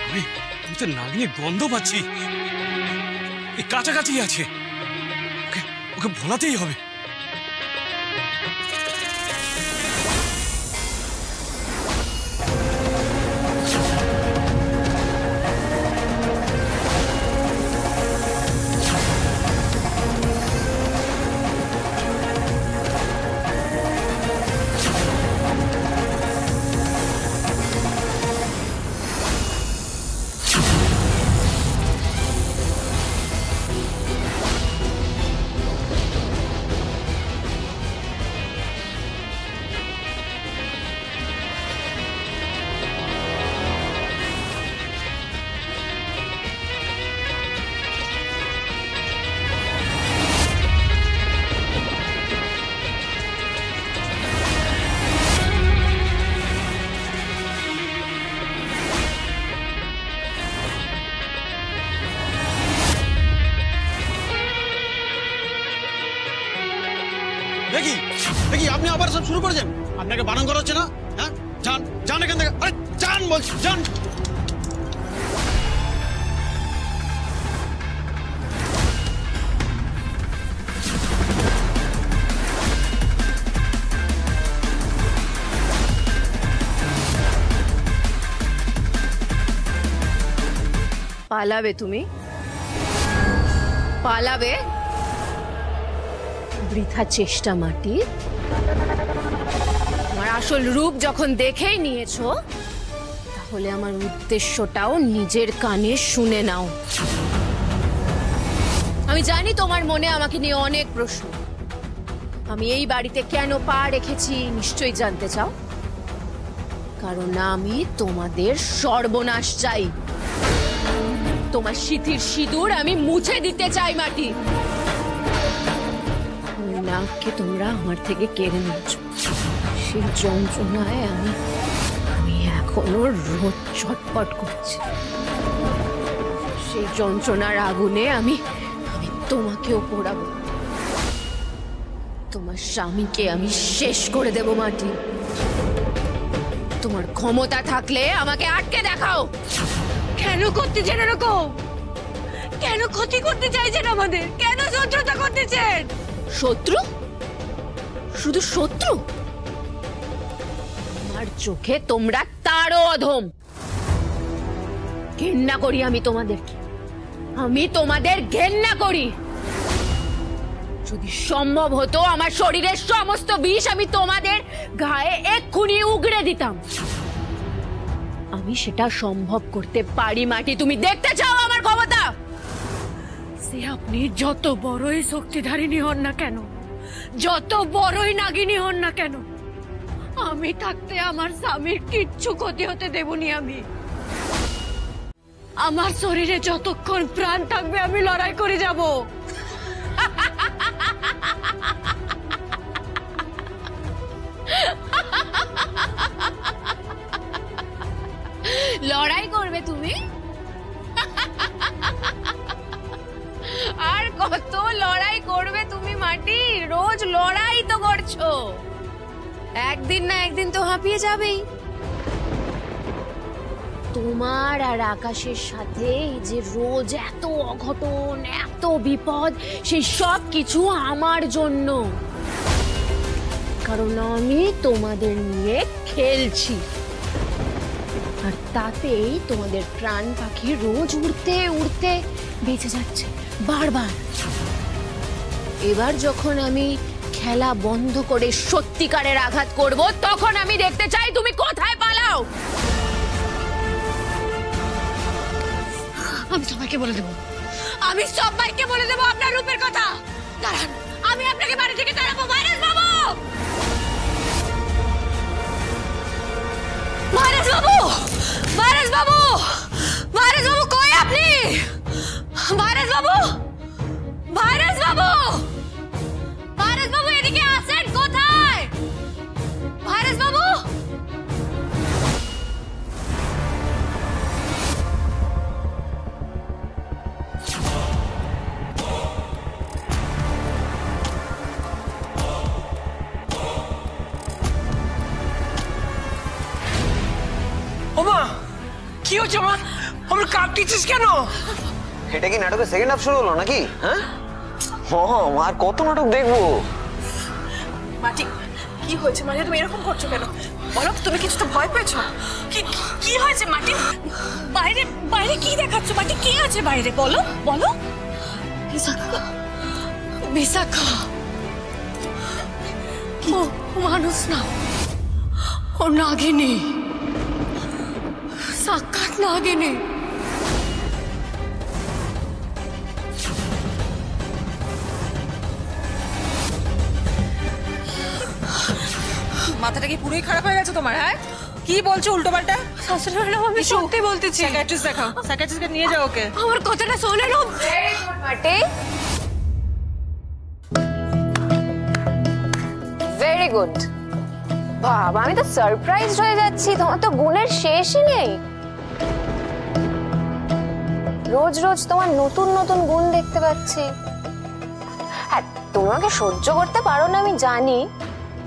আমি তো নাগিনীর গন্ধ পাচ্ছি, এই কাছাকাছি আছে, ওকে ওকে ভোলাতেই হবে। দেখি দেখি আপনি আবার সব শুরু করেছেন, আপনাকে বারণ করা হচ্ছে না? হ্যাঁ, যান যান এখান থেকে, আরে যান বলছি, যান। পালাবে তুমি, পালাবে? বৃথা চেষ্টা মাটি। আমার আসল রূপ যখন দেখেই নিয়েছো, তাহলে আমার উদ্দেশ্যটাও নিজের কানে শুনে নাও। আমি জানি তোমার মনে আমাকে নিয়ে অনেক প্রশ্ন। আমি এই বাড়িতে কেন পা রেখেছি নিশ্চয়ই জানতে চাও। কারণ আমি তোমাদের সর্বনাশ চাই। তোমার সিঁথির সিঁদুর আমি মুছে দিতে চাই মাটি। নাককে তোমরা আমার থেকে কেড়ে নিয়েছ, সেই যন্ত্রণায় আমি এখনো রোজ ছটফট করছি। সেই যন্ত্রণার আগুনে আমি তোমাকেও পোড়াবো। তোমার স্বামীকে আমি শেষ করে দেব মাটি। তোমার ক্ষমতা থাকলে আমাকে আটকে দেখাও। কেন করতেছেন এরকম? কেন ক্ষতি করতে চাইছেন আমাদের? কেন শত্রুতা করতেছেন? শত্রু? শুধু শত্রু? আমার চোখে তোমরা তারও অধম। ঘেন্না করি আমি তোমাদেরকে, আমি তোমাদের ঘেন্না করি। যদি সম্ভব হতো আমার শরীরের সমস্ত বিষ আমি তোমাদের গায়ে এক্ষুনি উগড়ে দিতাম। আমি সেটা সম্ভব করতে পারি মাটি। তুমি দেখতে চাও আমার ক্ষমতা? সে আপনি যত বড়ই শক্তিধারিণী হন না কেন, যত বড়ই নাগিনী হন না কেন, আমি থাকতে আমার স্বামীর কিচ্ছু ক্ষতি হতে দেবনি। আমি আমার শরীরে যতক্ষণ প্রাণ থাকবে আমি লড়াই করে যাব। লড়াই করবে তুমি? আর কত লড়াই করবে তুমি মাটি? রোজ লড়াই তো করছো, একদিন না একদিন তো হাঁপিয়ে যাবেই। তোমার আর আকাশের সাথে যে রোজ এত অঘটন, এত বিপদ, সেই সব কিছু আমার জন্য। কারণ আমি তোমাদের নিয়ে খেলছি, আর তাতেই তোমাদের প্রাণ পাখি রোজ উড়তে উড়তে বেঁচে যাচ্ছে বারবার। এবার যখন আমি খেলা বন্ধ করে সত্যিকারের আঘাত করব, তখন আমি দেখতে চাই তুমি কোথায় পালাও। আমি সবাইকে বলে দেবো, আমি সবাইকে বলে দেবো আপনার রূপের কথা। দাঁড়ান, আমি আপনাকে বাড়ি থেকে তাড়াবো। ভাইরাস বাবু, ভাইরাস বাবু, ভাইরাস বাবু, ভাইরাস বাবু কই আপনি? ভাইরাস বাবু, ভাইরাস বাবু, ভাইরাস বাবু এদিকে আসেন। কোথায় ভাইরাস বাবু? কি হচ্ছে মা? আমার কাঁপতেছিস কেন? এটা কি নাটকের সেকেন্ড হাফ শুরু হলো নাকি? হ্যাঁ আর কত নাটক দেখবো? মাটি কি হয়েছে? মাটি তুমি এরকম করছো কেন? বলো, তুমি কিছু তো ভয় পেয়েছো? কি হয়েছে মাটি? বাইরে বাইরে কি দেখাচ্ছ মাটি? কি আছে বাইরে? বলো বলো। বিশাখা, বিশাখা ও মানুষ না, ও নাগিনী, সাক্ষাৎ নাগিনী। মাথাটা কি পুরোই খারাপ হয়ে গেছে তোমার? হ্যাঁ, কি বলছো উল্টো পাল্টা? শাশুড়ি ম্যাডাম, আমি সত্যি বলতেছি। সাইকিয়াট্রিস্ট দেখাও, সাইকিয়াট্রিস্টকে নিয়ে যাও ওকে। আমার কথাটা শোনে না। মাটি, ভেরি গুড। বাবা, আমি তো সারপ্রাইজড হয়ে যাচ্ছি, তোমার তো গুণের শেষই নেই। রোজ রোজ তোমার নতুন নতুন গুণ দেখতে পাচ্ছি। হ্যাঁ, তুমি আমাকে সহ্য করতে পারো না আমি জানি,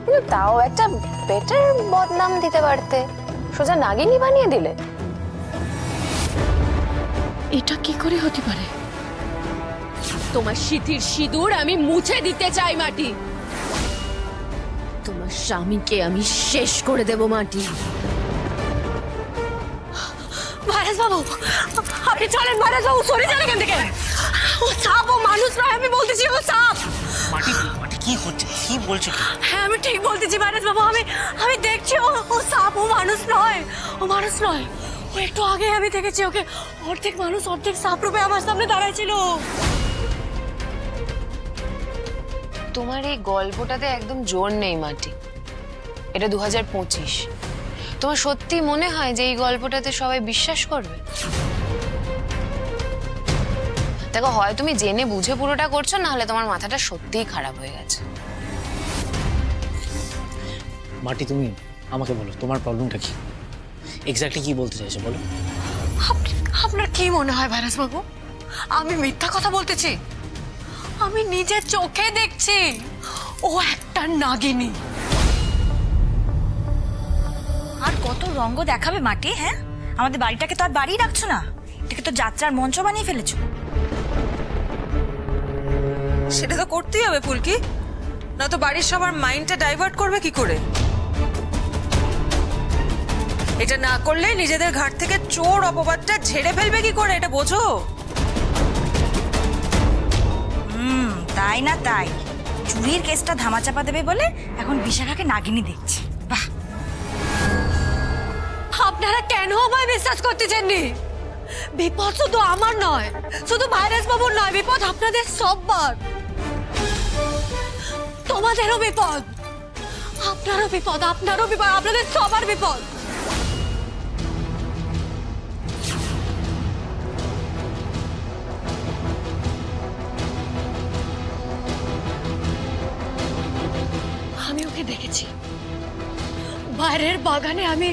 কিন্তু তাও একটা বেটার বদনাম দিতে পারতে, সোজা নাগিনী বানিয়ে দিলে। এটা কি করে হতে পারে? তোমার সিঁথির সিঁদুর আমি মুছে দিতে চাই মাটি। তোমার স্বামীকে আমি শেষ করে দেব মাটি। মহারাজ বাবু, আপনি চলেন। মহারাজ বাবু, সরে যান এখান থেকে। ও সাপ, ও মানুষ নয়, আমি বলতেছি ও সাপ। মাটি মাটি কি হচ্ছে? কি বলছো কি? হ্যাঁ, আমি ঠিক বলতেছি মহারাজ বাবু। আমি দেখছি ও সাপ, ও মানুষ নয়, ও মানুষ নয়। ও একটু আগে আমি দেখেছি ওকে, অর্ধেক মানুষ অর্ধেক সাপ রূপে আমার সামনে দাঁড়ায় ছিল। তোমার এই গল্পটাতে একদম জোর নেই মাটি। এটা 2025। তোমার সত্যি মনে হয় যে এই গল্পটাতে সবাই বিশ্বাস করবে? দেখো, হয় তুমি জেনে বুঝে পুরোটা করছো, না হলে তোমার মাথাটা সত্যিই খারাপ হয়ে গেছে। মাটি, তুমি আমাকে বলো তোমার প্রবলেমটা কি? এক্স্যাক্টলি কি বলতে চাইছো বলো। আপনার কি মনে হয় মহারাজ বাবু, আমি মিথ্যা কথা বলতেছি? আমি নিজের চোখে দেখছি ও একটা নাগিনী। আর কত রঙ্গ দেখাবে মাটি? হ্যাঁ, আমাদের বাড়িটাকে তো আর বাড়ি রাখছো না, এটাকে তো যাত্রার মঞ্চ বানিয়ে ফেলেছো। সেটা তো করতেই হবে ফুলকি, না তো বাড়ির সবার মাইন্ডটা ডাইভার্ট করবে কি করে? এটা না করলে নিজেদের ঘাট থেকে চোর অপবাদটা ঝেড়ে ফেলবে কি করে, এটা বোঝো? তাই না তাই চুরির কেসটা ধামাচাপা দেবে বলে এখন বিশাখাকে নাগিনী দেখছে। বাহ, আপনারা কেন আমায় বিশ্বাস করতেছেননি? বিপদ শুধু আমার নয়, শুধু মহারাজ বাবুর নয়, বিপদ আপনাদের সবার। তোমাদেরও বিপদ, আপনারও বিপদ, আপনারও বিপদ, আপনাদের সবার বিপদ। আমি ওকে দেখেছি বাইরের বাগানে, আমি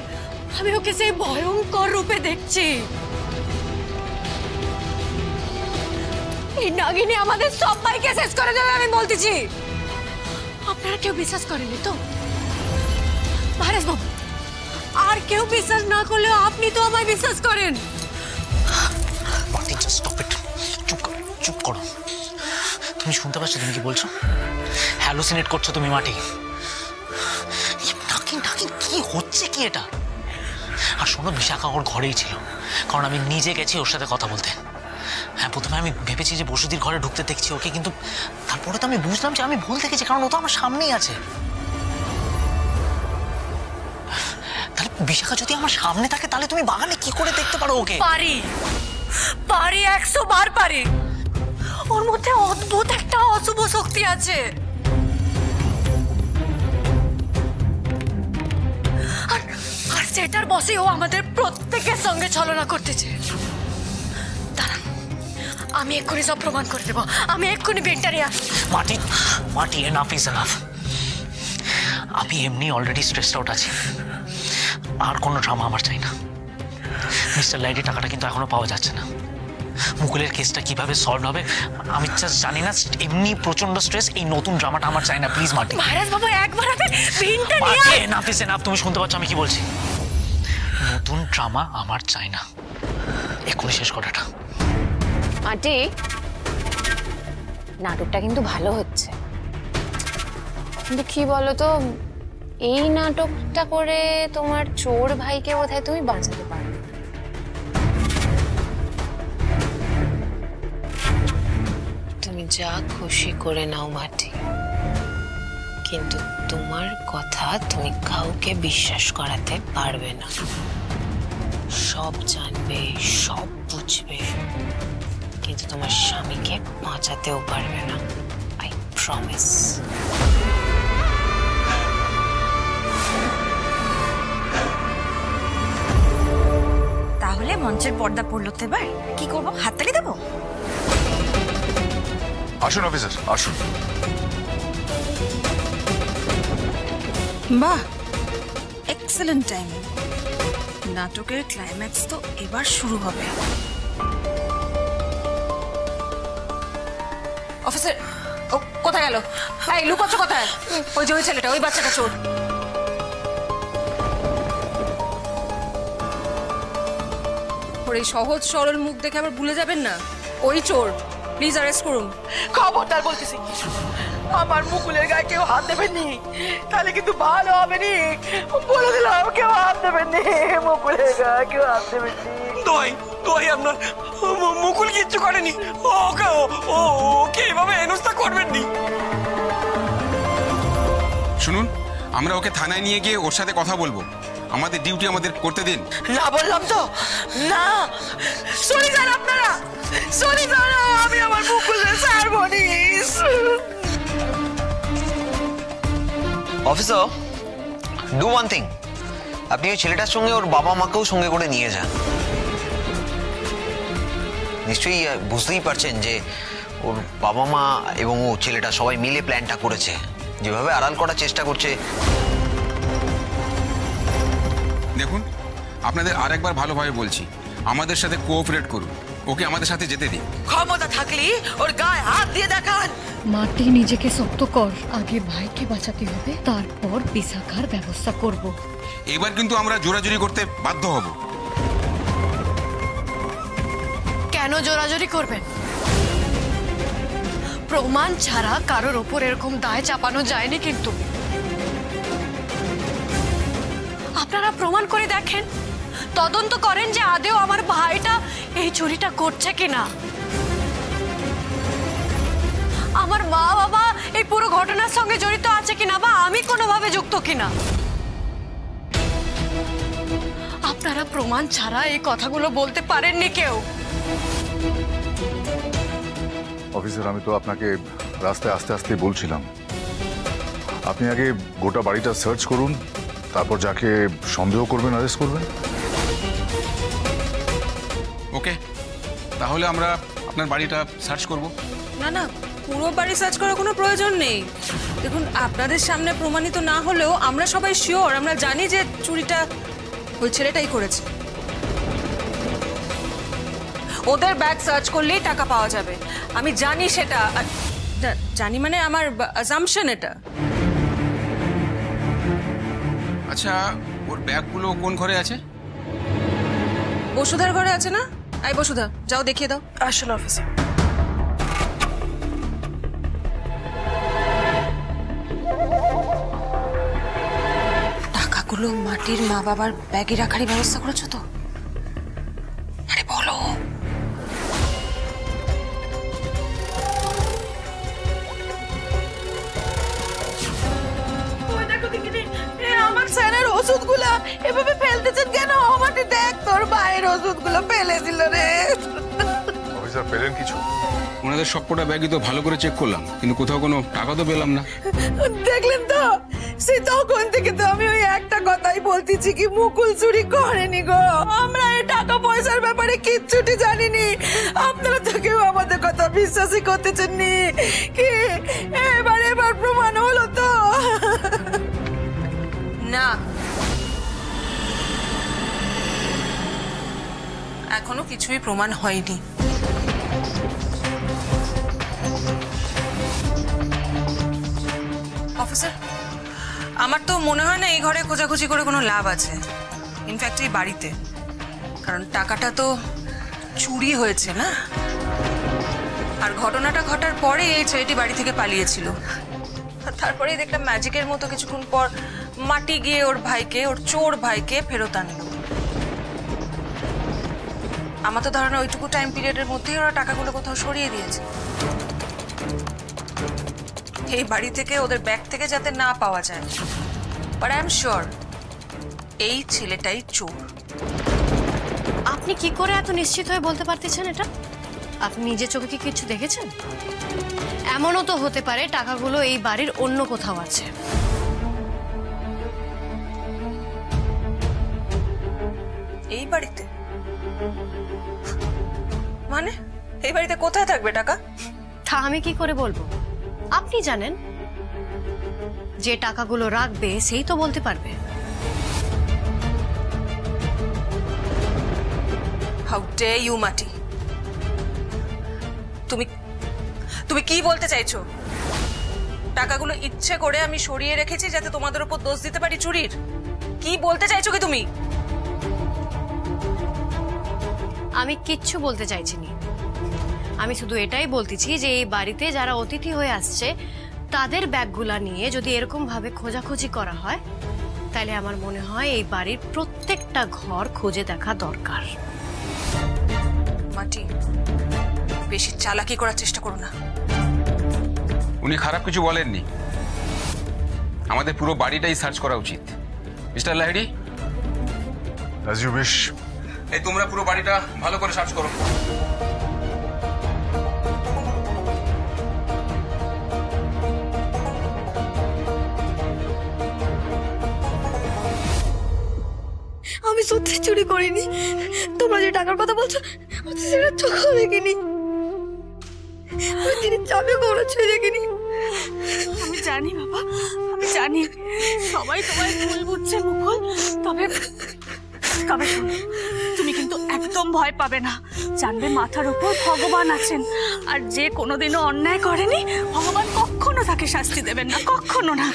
ওকে সেই ভয়ঙ্কর রূপে দেখছি। এই নাগিনী আমাদের সবাইকে শেষ করে দেবে, আমি বলতেছি। আপনারা কেউ বিশ্বাস করেনি তো মহারাজ বাবু? আর কেউ বিশ্বাস না করলেও আপনি তো আমায় বিশ্বাস করেন। মাটি, জাস্ট স্টপ ইট। চুপ করো, চুপ করো। তুমি শুনতে পাচ্ছ তুমি কি বলছো? হ্যালুসিনেট করছো তুমি মাটি। কি হচ্ছে কি এটা? আর শোনো, বিশাখা ওর ঘরেই ছিল, কারণ আমি নিজে গেছি ওর সাথে কথা বলতে। হ্যাঁ, প্রথমে আমি ভেবেছি যে বসুদির ঘরে ঢুকতে দেখছি ওকে, কিন্তু তারপরে তো আমি বুঝলাম যে আমি ভুল দেখেছি, কারণ ও তো আমার সামনেই আছে। তাহলে বিশাখা যদি আমার সামনে থাকে, তাহলে তুমি বাগানে কি করে দেখতে পারো ওকে? পারি, 100 বার পারি। ওর মধ্যে অদ্ভুত একটা অশুভ শক্তি আছে। আর সেটার বসে ও আমাদের প্রত্যেকের সঙ্গে ছলনা করতেছে। দাঁড়ান, আমি এক্ষুনি সব প্রমাণ করে দেবো। আমি এক্ষুনি বেন্টারে আসছি। মাটি মাটি, এনাফ ইজ এনাফ। আমি এমনি অলরেডি স্ট্রেসড আউট আছি, আর কোনো ড্রামা আমার চাই না। মিস্টার লাইডি টাকাটা কিন্তু এখনো পাওয়া যাচ্ছে না। মুকুলের কেসটা কিভাবে সলভ হবে আমি জাস্ট জানি না। এমনি প্রচন্ড স্ট্রেস, এই নতুন ড্রামাটা আমার চাই না, প্লিজ মাটি। মহারাজ বাবু, একবার আমি পেনটা নিয়ে মাটি, এনাফ ইজ এনাফ। তুমি শুনতে পাচ্ছ আমি কি বলছি? নতুন ড্রামা আমার চাই না। এক্ষুনি শেষ করাটা। মাটি, নাটকটা কিন্তু ভালো হচ্ছে, কিন্তু কি বলতো, এই নাটকটা করে তোমার চোর ভাইকে বোধহয় তুমি বাঁচাতে পারবে না। তুমি যা খুশি করে নাও মাটি, কিন্তু তোমার কথা তুমি কাউকে বিশ্বাস করাতে পারবে না। সব জানবে, সব বুঝবে, কিন্তু তোমার স্বামীকে বাঁচাতেও পারবে না। I promise. তাহলে মঞ্চের পর্দা পড়লো তো, এবার কি করবো? হাততালি দেবো? আসুন অফিসার, আসুন। বাহ, এক্সেলেন্ট টাইমিং। নাটকের ক্লাইম্যাক্স তো এবার শুরু হবে। অফিসার, ও কোথায় গেল? এই লুকোচ্ছ কোথায়? ওই যে ওই ছেলেটা, ওই বাচ্চাটা চোর। ওর এই সহজ সরল মুখ দেখে আবার ভুলে যাবেন না, ওই চোর। প্লিজ অ্যারেস্ট করুন। খবরদার বলতেছি, আমার মুকুলের গায়ে কেউ হাত দেবেন নি, তাহলে কিন্তু ভালো হবে নি। বলে দিলাম, কেউ হাত দেবেন নি, মুকুলের গায়ে কেউ হাত দেবেন নি। দোহাই দোহাই আপনার, মুকুল কিচ্ছু করেনি। ওকে এভাবে হেনস্থা করবেন নি। শুনুন, আমরা ওকে থানায় নিয়ে গিয়ে ওর সাথে কথা বলবো। আমাদের ডিউটি আমাদের করতে দিন। না বললাম তো, না। সরে যান আপনারা, সরে যান। আমি আমার মুকুলের ছাড়বো নি। অফিসার, ডু ওয়ান থিং, আপনি ওই ছেলেটার সঙ্গে ওর বাবা মাকেও সঙ্গে করে নিয়ে যান। নিশ্চয়ই বুঝতেই পারছেন যে ওর বাবা মা এবং ও ছেলেটা সবাই মিলে প্ল্যানটা করেছে। যেভাবে আড়াল করার চেষ্টা করছে। দেখুন, আপনাদের আরেকবার ভালোভাবে বলছি, আমাদের সাথে কোঅপারেট করুন। ওকে আমাদের সাথে যেতে দিন। ক্ষমতা থাকলে ওর গায়ে হাত দিয়ে দেখান। মাটি, নিজেকে শক্ত কর। আগে ভাইকে বাঁচাতে হবে, তারপর বিশাখার ব্যবস্থা করব। এবার কিন্তু আমরা জোরাজুরি করতে বাধ্য হব। কেন জোরাজোরি করবেন? প্রমাণ ছাড়া কারোর ওপর এরকম দায় চাপানো যায়নি। কিন্তু আপনারা প্রমাণ করে দেখেন, তদন্ত করেন যে আদেও আমার ভাইটা এই চুরিটা করছে কিনা। আমার মা বাবা এই পুরো ঘটনার সঙ্গে জড়িত আছে কিনা, বা আমি কোনোভাবে যুক্ত কিনা। আপনারা প্রমাণ ছাড়া এই কথাগুলো বলতে পারেননি কেউ। অফিসার, আমি তো আপনাকে রাস্তায় আস্তে আস্তে বলছিলাম, আপনি আগে গোটা বাড়িটা সার্চ করুন, তারপর যাকে সন্দেহ করবেন অ্যারেস্ট করবেন। ওকে, তাহলে আমরা আপনার বাড়িটা সার্চ করব। না না, পুরো বাড়ি সার্চ করার কোনো প্রয়োজন নেই। দেখুন, আপনাদের সামনে প্রমাণিত না হলেও আমরা সবাই শিওর, আমরা জানি যে চুরিটা ওই ছেলেটাই করেছে। ওদের ব্যাগ সার্চ করলেই টাকা পাওয়া যাবে, আমি জানি সেটা। জানি মানে আমার অ্যাজাম্পশন এটা। আচ্ছা, ওর ব্যাগগুলো কোন ঘরে আছে? বসুধার ঘরে আছে না? আই বসুধা, যাও দেখিয়ে দাও। আসলে অফিসার, টাকাগুলো মাটির মা বাবার ব্যাগে রাখারই ব্যবস্থা করেছো তো? আরে বলো। আমার স্যারের ওষুধগুলো এভাবে ফেলতেছেন কেন? আমাকে দেখ, তোর ভাইয়ের ওষুধগুলো ফেলে দিল রে। অফিসার, পেলেন কিছু? ওনাদের সবকটা ব্যাগই তো ভালো করে চেক করলাম, কিন্তু কোথাও কোনো টাকা তো পেলাম না। দেখলেন তো, সে তখন থেকে তো আমি ওই একটা কথাই বলতেছি কি মুকুল চুরি করেনি গো। আমরা এই টাকা পয়সার ব্যাপারে কিচ্ছুটি জানিনি। আপনারা তো কেউ আমাদের কথা বিশ্বাসই করতেছেন নি কি? এবার প্রমাণ হলো তো। না, এখনো কিছুই প্রমাণ হয়নি। অফিসার, আমার তো মনে হয় না এই ঘরে খোঁজাখুঁজি করে কোনো লাভ আছে, ইনফ্যাক্ট এই বাড়িতে। কারণ টাকাটা তো চুরি হয়েছে না? আর ঘটনাটা ঘটার পরে এই ছেলেটি বাড়ি থেকে পালিয়েছিল। আর তারপরেই দেখলাম ম্যাজিকের মতো কিছুক্ষণ পর মাটি গিয়ে ওর ভাইকে, ওর চোর ভাইকে ফেরত আনলো। আমার তো ধারণা ওইটুকু টাইম পিরিয়ডের মধ্যেই ওরা টাকাগুলো কোথাও সরিয়ে দিয়েছে, এই বাড়ি থেকে, ওদের ব্যাগ থেকে যাতে না পাওয়া যায়। বাট আই এম শিওর এই ছেলেটাই চোর। আপনি কি করে এত নিশ্চিত হয়ে বলতে পারতেছেন এটা? আপনি নিজের চোখে কি কিছু দেখেছেন? এমনও তো হতে পারে টাকাগুলো এই বাড়ির অন্য কোথাও আছে। এই বাড়িতে? মানে এই বাড়িতে কোথায় থাকবে টাকা? তা আমি কি করে বলবো? আপনি জানেন, যে টাকাগুলো রাখবে সেই তো বলতে পারবে। হাউ ডে ইউ মাটি, তুমি তুমি কি বলতে চাইছো? টাকাগুলো ইচ্ছে করে আমি সরিয়ে রেখেছি যাতে তোমাদের উপর দোষ দিতে পারি চুরির? কি বলতে চাইছো কি তুমি? আমি কিচ্ছু বলতে চাইছি না। আমি শুধু এটাই বলতেছি যে এই বাড়িতে যারা অতিথি হয়ে আসছে তাদের ব্যাগগুলা নিয়ে যদি এরকম ভাবে খোঁজাখুঁজি করা হয় তাহলে আমার মনে হয় এই বাড়ির প্রত্যেকটা ঘর খুঁজে দেখা দরকার। মাটি, বেশি চালাকি করার চেষ্টা করো না। উনি খারাপ কিছু বলেননি, আমাদের পুরো বাড়িটাই সার্চ করা উচিত। Mister Lahiri, as you wish. এই তোমরা পুরো বাড়িটা ভালো করে সার্চ করো। আমি সত্যি চুরি করিনি। তোমরা যে টাকার কথা বলছো সেটা চোখও দেখিনি, চাবি কোনো ছুঁয়ে দেখিনি। আমি জানি বাবা, আমি জানি সবাই তোমায় ভুল বুঝছে মুকুল। তবে তবে শোনো, তুমি কিন্তু একদম ভয় পাবে না। জানবে মাথার উপর ভগবান আছেন, আর যে কোনোদিনও অন্যায় করেনি ভগবান কখনো তাকে শাস্তি দেবেন না, কখনো না।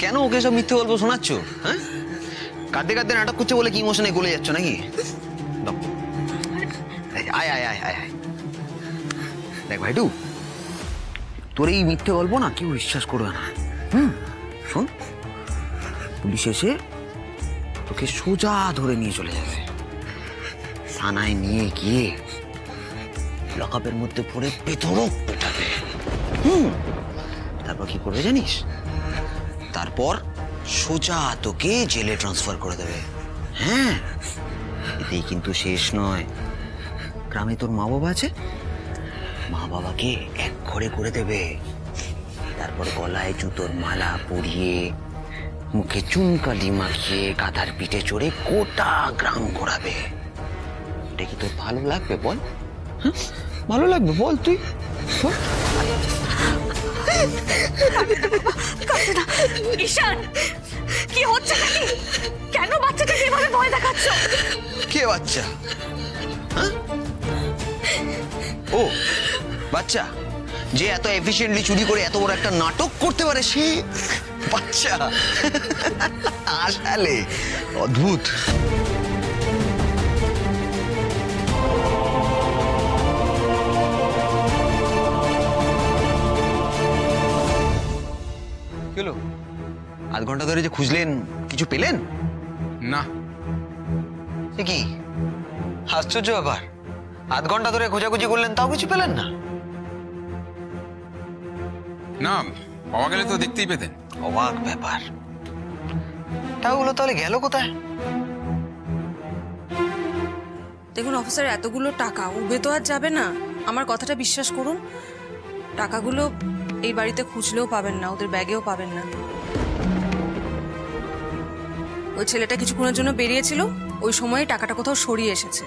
কেন ওকে সব মিথ্যে গল্প শোনাচ্ছ? হ্যাঁ, কাঁদতে কাঁদতে নাটক করছে বলে কি ইমোশনে গলে যাচ্ছ নাকি? আয় আয় আয় আয় আয়, দেখ ভাইটু, তোর এই মিথ্যে গল্প না কেউ বিশ্বাস করবে না। শোন, পুলিশ এসে তোকে সোজা ধরে নিয়ে চলে যাবে, থানায় নিয়ে গিয়ে লকআপের মধ্যে পড়ে বেধড়ক পেটাবে। তারপর কি করবে জানিস? তারপর সোজা তোকে জেলে ট্রান্সফার করে দেবে। হ্যাঁ, এতেই কিন্তু শেষ নয়। গ্রামে তোর মা বাবা আছে, মা বাবাকে এক ঘরে করে দেবে। তারপর গলায় জুতোর মালা পরিয়ে, মুখে চুনকালি মাখিয়ে গাধার পিঠে চড়ে গোটা গ্রাম ঘোরাবে। এটা কি তোর ভালো লাগবে বল? হ্যাঁ, ভালো লাগবে বল? তুই ঈশান, কি হচ্ছে নাকি? কেন বাচ্চাটাকে এভাবে ভয় দেখাচ্ছ? কে বাচ্চা? ও বাচ্চা, যে এত এফিশিয়েন্টলি চুরি করে এত বড় একটা নাটক করতে পারে সে বাচ্চা? আসলে অদ্ভুত। হলো, আধ ঘন্টা ধরে যে খুঁজলেন, কিছু পেলেন না? সে কি আশ্চর্য ব্যাপার, আধ ঘন্টা ধরে খোঁজাখুঁজি করলেন তাও কিছু পেলেন না? না, পাওয়া গেলে তো দেখতেই পেতেন। অবাক ব্যাপার। টাকাগুলো তাহলে গেল কোথায়? দেখুন অফিসার, এতগুলো টাকা উবে তো আর যাবে না। আমার কথাটা বিশ্বাস করুন, টাকাগুলো এই বাড়িতে খুঁজলেও পাবেন না, ওদের ব্যাগেও পাবেন না। ওই ছেলেটা কিছুক্ষণের জন্য বেরিয়েছিল, ওই সময়ে টাকাটা কোথাও সরিয়ে এসেছে।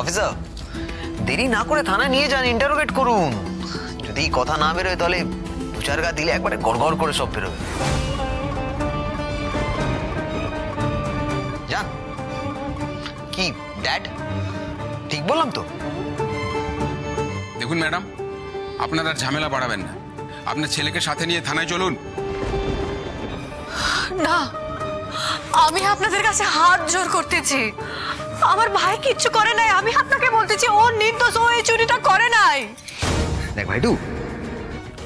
অফিসার, দেরি না করে থানায় নিয়ে যান, ইন্টারোগেট করুন। যদি কথা না বেরোয় তাহলে দু চার গা দিলে একবারে গড়গড় করে সব বেরোবে। যান। কি ড্যাড, ঠিক বললাম তো? দেখুন ম্যাডাম, আপনার আর ঝামেলা বাড়াবেন না। আপনার ছেলেকে সাথে নিয়ে থানায় চলুন। না, আমি আপনাদের কাছে হাত জোর করতেছি, আমার ভাই কিচ্ছু করে নাই। আমি আপনাকে বলতেছি ও নির্দোষ, ও এই চুরিটা করে নাই। দেখ ভাইটু,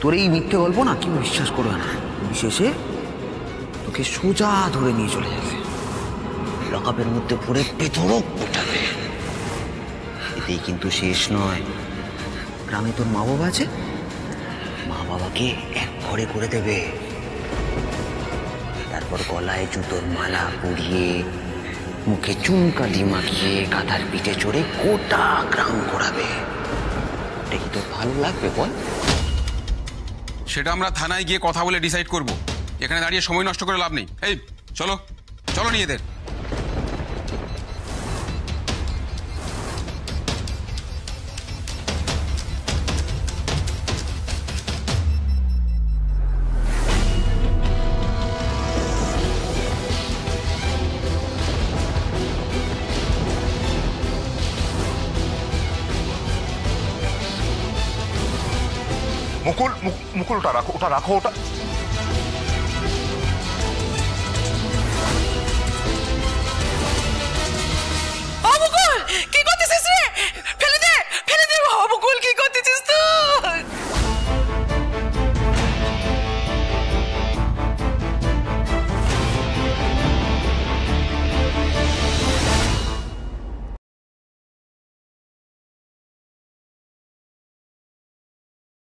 তোর এই মিথ্যে গল্প না কেউ বিশ্বাস করবে না। বিশেষে তোকে সোজা ধরে নিয়ে চলে যাবে, লকআপের মধ্যে পড়ে বেধড়ক পেটাবে। এতেই কিন্তু শেষ নয়। গ্রামে তোর মা বাবা আছে, মা বাবাকে এক ঘরে করে দেবে। তারপর গলায় জুতোর মালা পরিয়ে, মুখে চুনকালি মাখিয়ে, গাধার পিঠে চড়ে গোটা গ্রাম ঘোরাবে। এটা কি তোর ভালো লাগবে বল? সেটা আমরা থানায় গিয়ে কথা বলে ডিসাইড করব। এখানে দাঁড়িয়ে সময় নষ্ট করে লাভ নেই। এই চলো চলো নিয়ে এদের। মুকুল, মুকুল ওটা রাখো, ওটা রাখো, ওটা